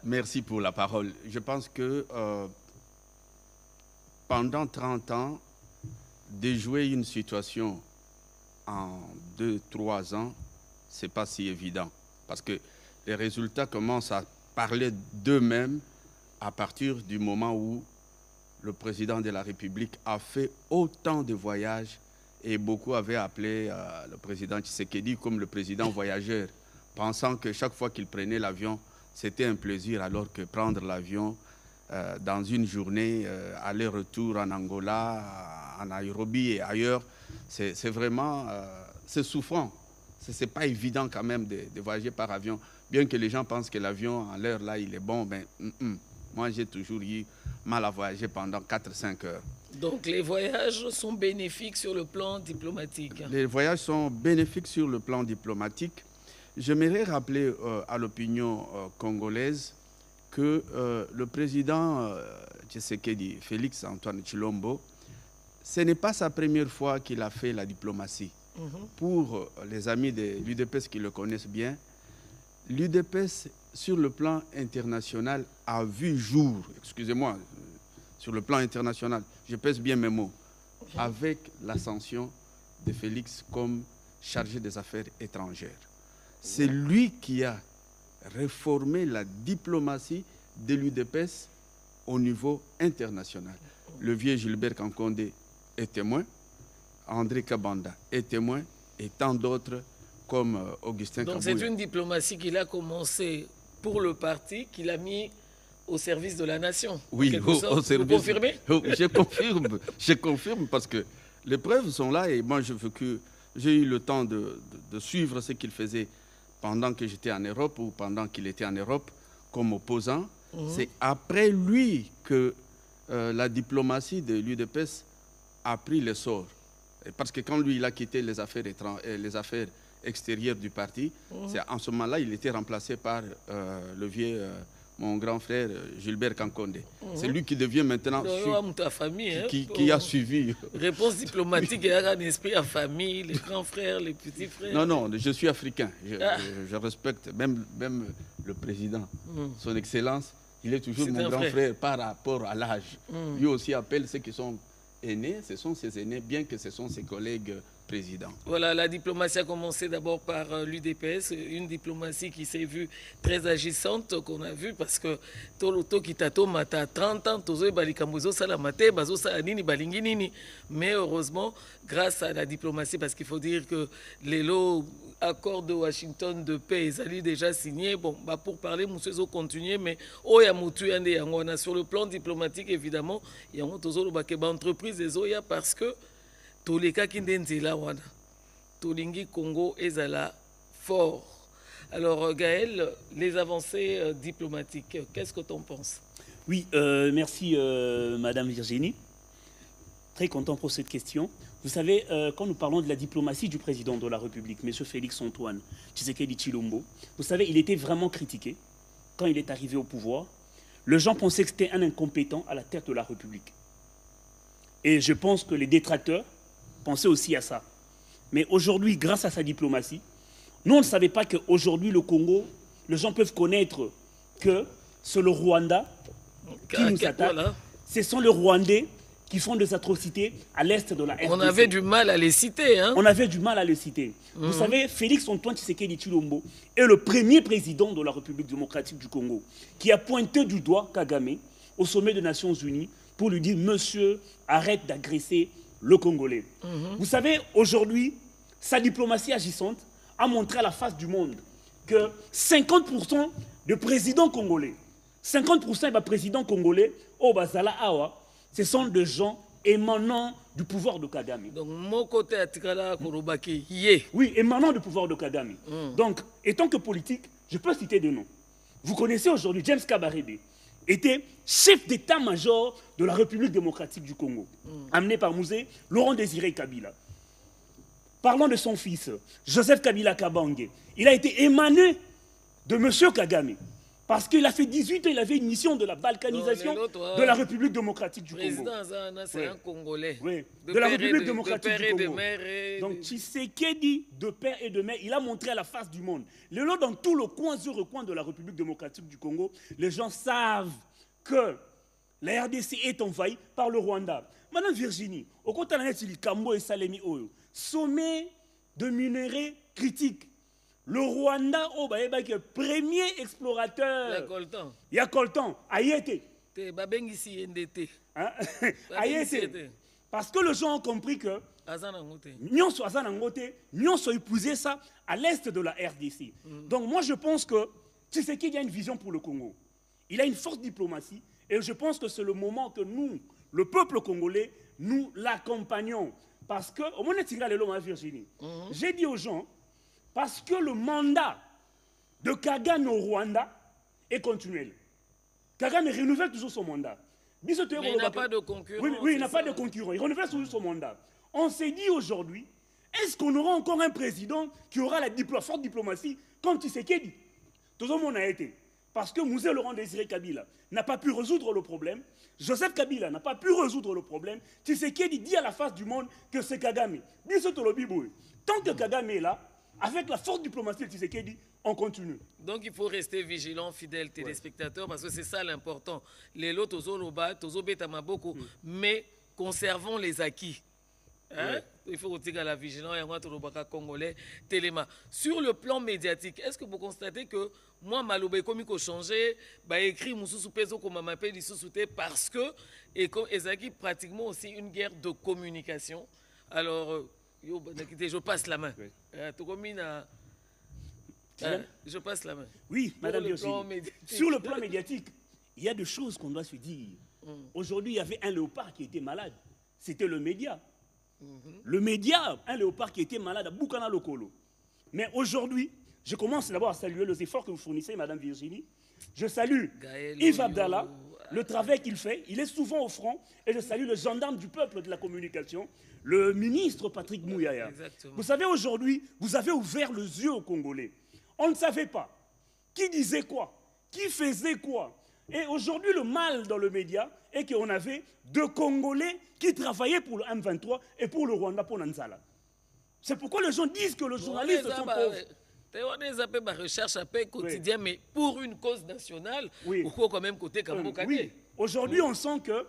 Merci pour la parole. Je pense que pendant 30 ans, déjouer une situation en 2-3 ans, ce n'est pas si évident. Parce que les résultats commencent à parler d'eux-mêmes à partir du moment où le président de la République a fait autant de voyages et beaucoup avaient appelé le président Tshisekedi comme le président voyageur, pensant que chaque fois qu'il prenait l'avion, c'était un plaisir, alors que prendre l'avion dans une journée, aller-retour en Angola, en Nairobi et ailleurs, c'est vraiment c'est souffrant. Ce n'est pas évident quand même de voyager par avion. Bien que les gens pensent que l'avion, en l'heure là, il est bon, ben, moi j'ai toujours eu mal à voyager pendant 4-5 heures. Donc les voyages sont bénéfiques sur le plan diplomatique. Les voyages sont bénéfiques sur le plan diplomatique. J'aimerais rappeler à l'opinion congolaise que le président Tshisekedi, Félix Antoine Tshilombo, ce n'est pas sa première fois qu'il a fait la diplomatie. Pour les amis de l'UDPS qui le connaissent bien, l'UDPS sur le plan international a vu jour, excusez-moi, sur le plan international, je pèse bien mes mots, avec l'ascension de Félix comme chargé des affaires étrangères. C'est lui qui a réformé la diplomatie de l'UDPS au niveau international. Le vieux Gilbert Kankondé est témoin, André Kabanda est témoin, et tant d'autres comme Augustin Kabouya. Donc c'est une diplomatie qu'il a commencé pour le parti, qu'il a mis au service de la nation. Oui, au service. Vous confirmez? Je confirme parce que les preuves sont là et moi j'ai eu le temps de suivre ce qu'il faisait pendant que j'étais en Europe ou pendant qu'il était en Europe comme opposant. C'est après lui que la diplomatie de l'UDPS a pris l'essor. Parce que quand lui, il a quitté les affaires extérieures du parti, c'est en ce moment-là, il était remplacé par le vieux, mon grand frère Gilbert Kankondé. C'est lui qui devient maintenant qui a suivi. Réponse diplomatique, il y a un esprit à famille, les grands frères, les petits frères. Non, je suis africain. Je respecte même le président. Son Excellence, il est toujours mon grand frère par rapport à l'âge. Lui aussi appelle ceux qui sont aînés, ce sont ses aînés, bien que ce sont ses collègues présidents. Voilà, la diplomatie a commencé d'abord par l'UDPS, une diplomatie qui s'est vue très agissante, qu'on a vu parce que Toloto Kitato Mata 30 ans, Tozo Balikambozo Salamate, Bazo Salanini Balinginini. Mais heureusement, grâce à la diplomatie, parce qu'il faut dire que les lots accord de Washington de paix, ils allaient déjà signé. Bon, bah pour parler, monsieur Zo continuer, mais sur le plan diplomatique, évidemment, il y a une entreprise des Oya parce que tous les cas qui là, Tolingi Congo est là fort. Alors, Gaël, les avancées diplomatiques, qu'est-ce que tu en penses? Oui, merci Madame Virginie. Très content pour cette question. Vous savez, quand nous parlons de la diplomatie du président de la République, M. Félix Antoine Tshisekedi Tshilombo, vous savez, il était vraiment critiqué quand il est arrivé au pouvoir. Les gens pensaient que c'était un incompétent à la tête de la République. Et je pense que les détracteurs pensaient aussi à ça. Mais aujourd'hui, grâce à sa diplomatie, nous, on ne savait pas qu'aujourd'hui, le Congo, les gens peuvent connaître que c'est le Rwanda qui nous attaque. Ce sont les Rwandais qui font des atrocités à l'est de la RDC. On avait du mal à les citer. Hein? On avait du mal à les citer. Vous savez, Félix Antoine Tshisekedi Tshilombo est le premier président de la République démocratique du Congo qui a pointé du doigt Kagame au sommet des Nations Unies pour lui dire « Monsieur, arrête d'agresser le Congolais ». Vous savez, aujourd'hui, sa diplomatie agissante a montré à la face du monde que 50% de présidents congolais, 50% de présidents congolais, au Bazala Awa, ce sont des gens émanant du pouvoir de Kagame. Donc, mon côté, oui, émanant du pouvoir de Kagame. Donc, étant que politique, je peux citer des noms. Vous connaissez aujourd'hui James Kabarebe, était chef d'état-major de la République démocratique du Congo, amené par Mouzé Laurent Désiré Kabila. Parlons de son fils, Joseph Kabila Kabange. Il a été émané de M. Kagame. Parce qu'il a fait 18 ans, il avait une mission de la balkanisation de la République démocratique du Congo. Le président, c'est un Congolais. Oui, de la République démocratique du Congo. Donc Tshisekedi, de père et de mère, il a montré à la face du monde. Dans tout le coin sur le coin de la République démocratique du Congo, les gens savent que la RDC est envahie par le Rwanda. Madame Virginie, au côté de la Kambo et Salemi Oyo, sommet de minerais critiques. Le Rwanda, est le premier explorateur. Il y a Coltan. Ayete. Parce que les gens ont compris que nous sommes épousés ça à l'est de la RDC. Donc moi je pense que Tshisekedi a une vision pour le Congo. Il a une forte diplomatie et je pense que c'est le moment que nous, le peuple congolais, nous l'accompagnons. Parce que, au moment où Virginie, j'ai dit aux gens, parce que le mandat de Kagame au Rwanda est continuel. Kagame renouvelle toujours son mandat. Mais il n'a pas de concurrent. Oui, il n'a pas de concurrent. Il renouvelle toujours son mandat. On s'est dit aujourd'hui, est-ce qu'on aura encore un président qui aura la forte diplomatie comme Tshisekedi? Tout le monde a été. Parce que Mouzé Laurent Désiré Kabila n'a pas pu résoudre le problème. Joseph Kabila n'a pas pu résoudre le problème. Tshisekedi dit à la face du monde que c'est Kagame. Tant que Kagame est là, avec la forte diplomatie de Tshisekedi, on continue. Donc il faut rester vigilant, fidèles téléspectateurs, parce que c'est ça l'important. Les lots, mais conservons les acquis. Hein? Il faut retirer à la vigilance et congolais téléma. Sur le plan médiatique, est-ce que vous constatez que moi, Malobe Komiko changé, écrit Moussou Pezo comme m'appelle parce que Ezaki pratiquement aussi une guerre de communication. Alors, je passe la main. Je passe la main. Oui, Madame Virginie. Sur le plan médiatique, il y a des choses qu'on doit se dire. Aujourd'hui, il y avait un léopard qui était malade. C'était le média. Le média, un léopard qui était malade à Boukana Lokolo. Mais aujourd'hui, je commence d'abord à saluer les efforts que vous fournissez, Madame Virginie. Je salue Yves Abdallah, le travail qu'il fait. Il est souvent au front. Et je salue le gendarme du peuple de la communication, le ministre Patrick Mouyaya. Exactement. Vous savez, aujourd'hui, vous avez ouvert les yeux aux Congolais. On ne savait pas qui disait quoi, qui faisait quoi. Et aujourd'hui, le mal dans le média est qu'on avait deux Congolais qui travaillaient pour le M23 et pour le Rwanda, pour Nanzala. C'est pourquoi les gens disent que les journalistes sont pauvres. On a fait ma recherche quotidienne, mais pour une cause nationale, pourquoi quand même côté Kamboka? Oui. Aujourd'hui, on sent que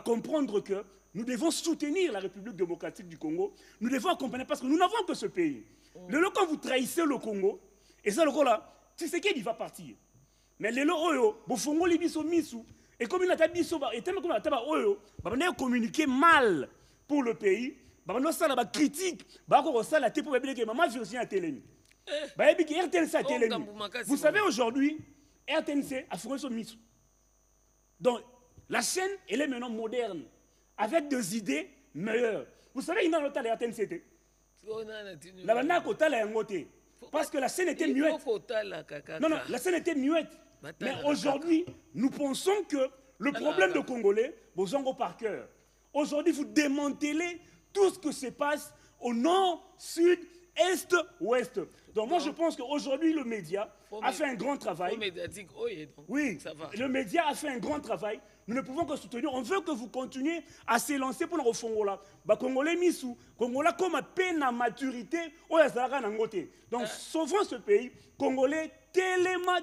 comprendre que nous devons soutenir la République démocratique du Congo. Nous devons accompagner parce que nous n'avons que ce pays. Quand vous trahissez le Congo, et ça, le là, tu sais qu'il va partir. Mais les lois, et comme il a communiqué mal pour le pays, il critique, vous savez, aujourd'hui, RTNC a fourni son mission. Donc, la chaîne, elle est maintenant moderne, avec des idées meilleures. Vous savez, il y a un hôtel RTNC. Parce que la scène était muette. Non, la scène était muette. Mais aujourd'hui, nous pensons que le problème de Congolais, vous en par cœur. Aujourd'hui, vous démantelez tout ce qui se passe au nord, sud, est, ouest. Donc moi, je pense qu'aujourd'hui, le média a fait un grand travail. Oui, le média a fait un grand travail. Nous ne pouvons que soutenir. On veut que vous continuiez à s'élancer pour le Congola. Congolais misou, Congolais comme à peine à maturité, donc sauvons ce pays. Congolais, téléma.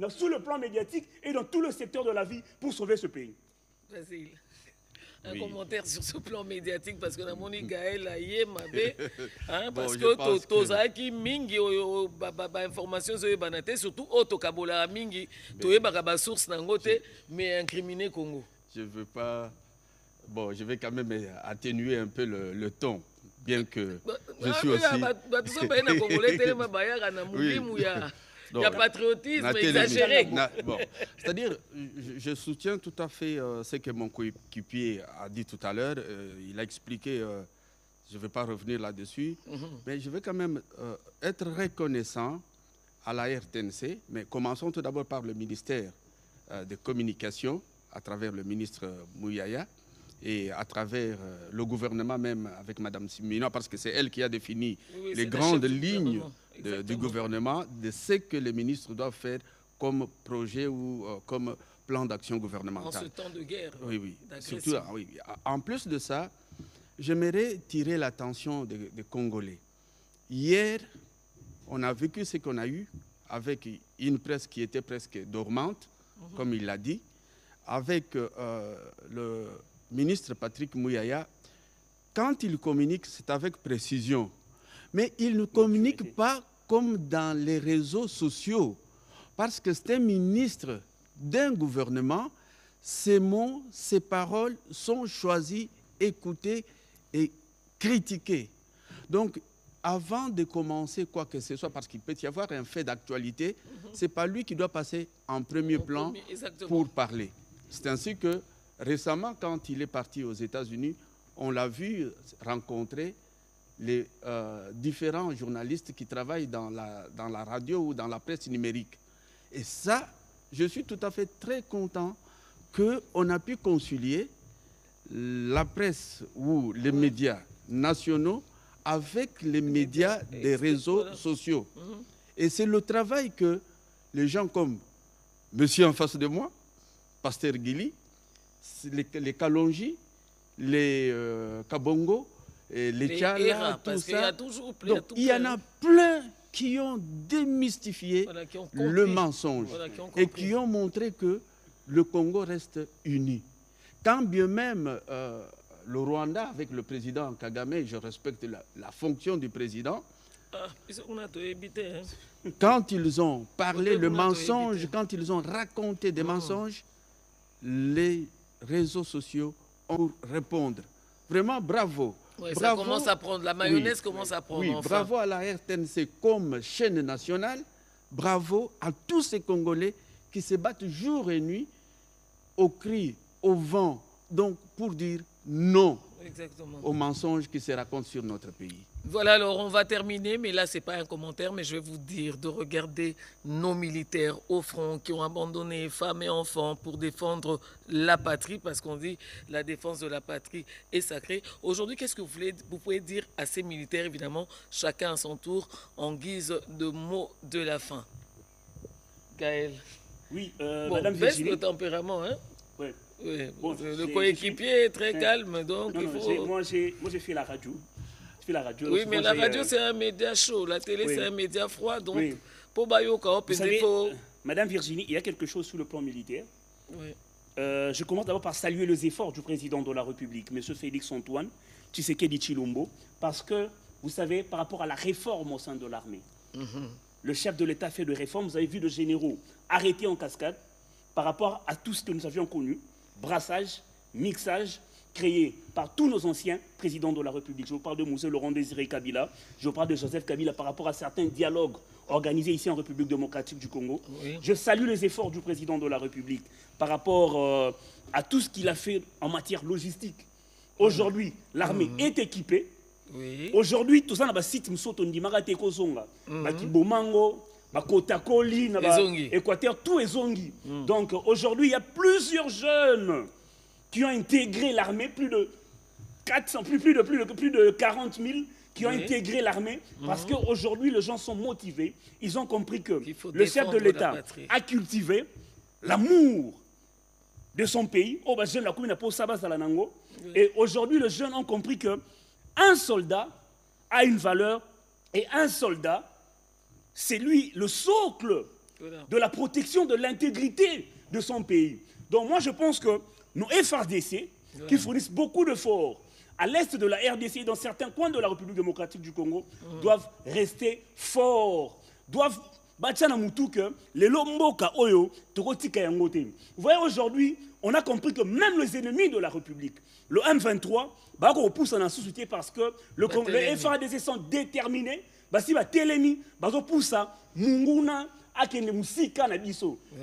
Sous le plan médiatique et dans tout le secteur de la vie pour sauver ce pays. Basile. Un commentaire sur ce plan médiatique parce que dans Gaël a yé mabé parce que tozaki mingi information zo banate surtout auto kabola mingi toye ba source nangote mais incriminer Congo. Je veux pas je vais quand même atténuer un peu le ton bien que je suis aussi il y a patriotisme exagéré. C'est-à-dire, je soutiens tout à fait ce que mon coéquipier a dit tout à l'heure. Il a expliqué, je ne vais pas revenir là-dessus, mais je vais quand même être reconnaissant à la RTNC. Mais commençons tout d'abord par le ministère de Communication, à travers le ministre Mouyaya, et à travers le gouvernement même avec Mme Simina, parce que c'est elle qui a défini Oui, les c'est la grandes chef du lignes gouvernement. du Exactement. gouvernement, de ce que les ministres doivent faire comme projet ou comme plan d'action En gouvernemental. ce temps de guerre, Oui, oui. d'agression. Surtout, oui. En plus de ça, j'aimerais tirer l'attention des Congolais. Hier, on a vécu ce qu'on a eu avec une presse qui était presque dormante, comme il l'a dit, avec le ministre Patrick Mouyaya. Quand il communique, c'est avec précision. Mais il ne communique pas comme dans les réseaux sociaux. Parce que c'est un ministre d'un gouvernement, ses mots, ses paroles sont choisis, écoutés et critiqués. Donc, avant de commencer quoi que ce soit, parce qu'il peut y avoir un fait d'actualité, ce n'est pas lui qui doit passer en premier plan pour parler. C'est ainsi que récemment, quand il est parti aux États-Unis, on l'a vu rencontrer les différents journalistes qui travaillent dans la radio ou dans la presse numérique. Et ça, je suis tout à fait très content qu'on a pu concilier la presse ou les médias nationaux avec les médias des réseaux sociaux. Et c'est le travail que les gens comme monsieur en face de moi, Pasteur Guili, les Kalonji, les Kabongo, les Tchala, tout ça. Donc, il y en a plein qui ont démystifié le mensonge et qui ont montré que le Congo reste uni. Quand bien même le Rwanda, avec le président Kagame, je respecte la fonction du président, quand ils ont parlé le mensonge, quand ils ont raconté des mensonges, les réseaux sociaux ont répondre. Vraiment, bravo. Ouais, bravo. Ça commence à prendre, la mayonnaise commence à prendre. Oui, enfin. Bravo à la RTNC comme chaîne nationale. Bravo à tous ces Congolais qui se battent jour et nuit au cri, au vent, donc pour dire non aux mensonges qui se racontent sur notre pays. Voilà, alors on va terminer, mais là, ce n'est pas un commentaire, mais je vais vous dire de regarder nos militaires au front qui ont abandonné femmes et enfants pour défendre la patrie, parce qu'on dit la défense de la patrie est sacrée. Aujourd'hui, qu'est-ce que vous pouvez dire à ces militaires, évidemment, chacun à son tour, en guise de mot de la fin? Gaël. Oui, bon, Madame baisse Virginie. le tempérament, hein? Ouais. Oui, Bon, le coéquipier est très calme, donc non, il faut... Moi, j'ai fait la radio. La radio, oui, mais la radio, c'est un média chaud. La télé, c'est un média froid. Donc, pour Bayoka, vous savez, Madame Virginie, il y a quelque chose sur le plan militaire. Oui. Je commence d'abord par saluer les efforts du président de la République, M. Félix Antoine Tshisekedi Tshilombo, parce que, vous savez, par rapport à la réforme au sein de l'armée, le chef de l'État fait des réformes. Vous avez vu les généraux arrêtés en cascade par rapport à tout ce que nous avions connu, brassage, mixage, créé par tous nos anciens présidents de la République. Je vous parle de Moussé Laurent Désiré Kabila, je vous parle de Joseph Kabila par rapport à certains dialogues organisés ici en République démocratique du Congo. Oui. Je salue les efforts du président de la République par rapport à tout ce qu'il a fait en matière logistique. Aujourd'hui, l'armée est équipée. Oui. Aujourd'hui, tout ça, on a un site Bomango, Kotakoli, Équateur, tout est zongi. Donc aujourd'hui, il y a plusieurs jeunes qui ont intégré l'armée, plus de 400, plus de 40 000 qui ont intégré l'armée, parce qu'aujourd'hui, les gens sont motivés. Ils ont compris que le chef de l'État a cultivé l'amour de son pays. Et aujourd'hui, les jeunes ont compris qu'un soldat a une valeur, et un soldat, c'est lui le socle de la protection de l'intégrité de son pays. Donc moi, je pense que nos FRDC, qui fournissent beaucoup d'efforts à l'est de la RDC et dans certains coins de la République démocratique du Congo, doivent rester forts, doivent vous voyez, aujourd'hui, on a compris que même les ennemis de la République, le M23, pousse en soutien parce que les FRDC sont déterminés.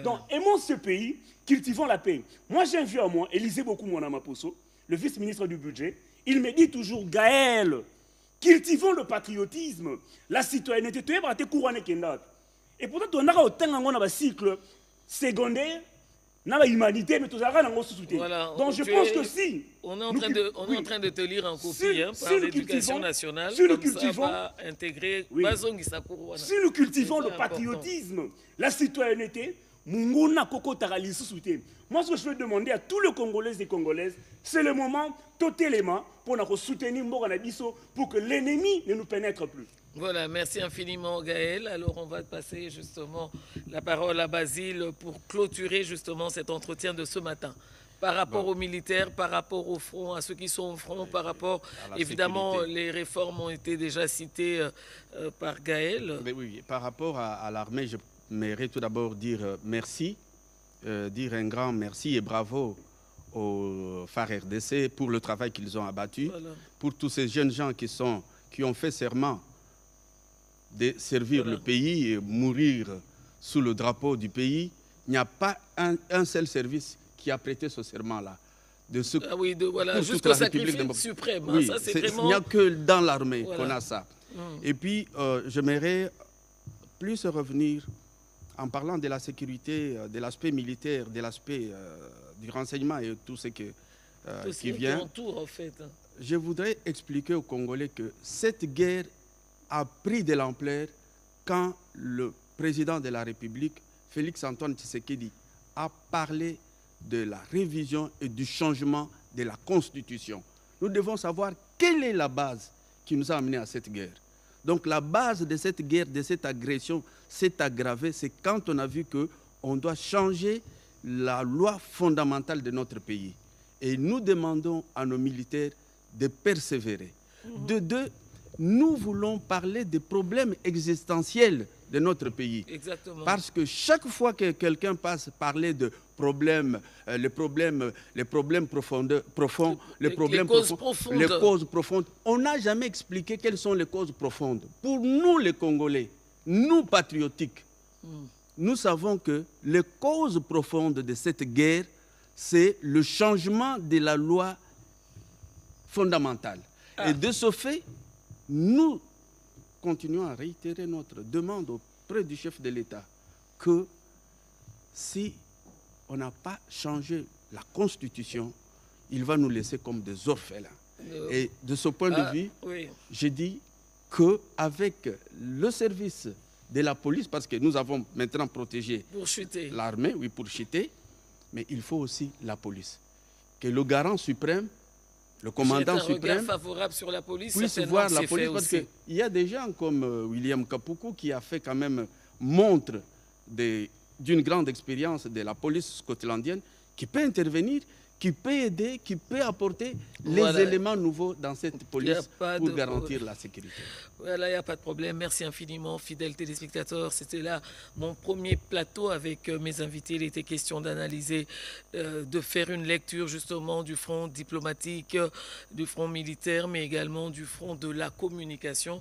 Donc, aimons ce pays, cultivons la paix. Moi, j'ai un vieux à moi, Élisée beaucoup mon Amaposo, le vice-ministre du budget. Il me dit toujours, Gaël, cultivons le patriotisme, la citoyenneté. Et pourtant, on a un cycle secondaire, na la humanité, mais tout ça, Voilà, donc je pense que si... On est en train de te lire en copie par l'éducation nationale, si nous comme cultivons, ça va intégrer... Si nous cultivons le patriotisme, la citoyenneté, moi, ce que je veux demander à tous les Congolais et Congolaises, c'est le moment, totalement, pour nous soutenir pour que l'ennemi ne nous pénètre plus. Voilà, merci infiniment Gaël. Alors on va passer justement la parole à Basile pour clôturer justement cet entretien de ce matin. Par rapport aux militaires, par rapport au front, à ceux qui sont au front, par rapport, évidemment, sécurité. Les réformes ont été déjà citées par Gaël. Mais oui, par rapport à l'armée, je m'aimerais tout d'abord dire merci, dire un grand merci et bravo aux FAR RDC pour le travail qu'ils ont abattu, voilà. Pour tous ces jeunes gens qui ont fait serment de servir voilà. Le pays et mourir sous le drapeau du pays. Il n'y a pas un seul service qui a prêté ce serment-là. Voilà, jusqu'au sacrifice suprême. Oui, ça, vraiment... Il n'y a que dans l'armée qu'on a ça. Et puis, j'aimerais plus revenir en parlant de la sécurité, de l'aspect militaire, de l'aspect du renseignement et tout ce qui vient. Entoure, en fait. Je voudrais expliquer aux Congolais que cette guerre a pris de l'ampleur quand le président de la République, Félix-Antoine Tshisekedi, a parlé de la révision et du changement de la Constitution. Nous devons savoir quelle est la base qui nous a amenés à cette guerre. Donc la base de cette guerre, de cette agression, s'est aggravée, c'est quand on a vu qu'on doit changer la loi fondamentale de notre pays. Et nous demandons à nos militaires de persévérer. De deux, nous voulons parler des problèmes existentiels de notre pays. Exactement. Parce que chaque fois que quelqu'un passe parler de problèmes, les problèmes profonds, les causes profondes, on n'a jamais expliqué quelles sont les causes profondes. Pour nous, les Congolais, nous patriotiques, nous savons que les causes profondes de cette guerre, c'est le changement de la loi fondamentale. Et de ce fait, nous continuons à réitérer notre demande auprès du chef de l'État que si on n'a pas changé la Constitution, il va nous laisser comme des orphelins. Et de ce point de vue, j'ai dit qu'avec le service de la police, parce que nous avons maintenant protégé l'armée, oui, pour chuter, mais il faut aussi la police. Que le garant suprême, le commandant suprême, favorable sur la police, puisse voir la police, parce qu'il y a des gens comme William Kapuku qui a fait quand même montre d'une grande expérience de la police scotlandienne, qui peut intervenir, qui peut aider, qui peut apporter les éléments nouveaux dans cette police pour garantir la sécurité. Voilà, il n'y a pas de problème. Merci infiniment, fidèles téléspectateurs. C'était là mon premier plateau avec mes invités. Il était question d'analyser, de faire une lecture justement du front diplomatique, du front militaire, mais également du front de la communication.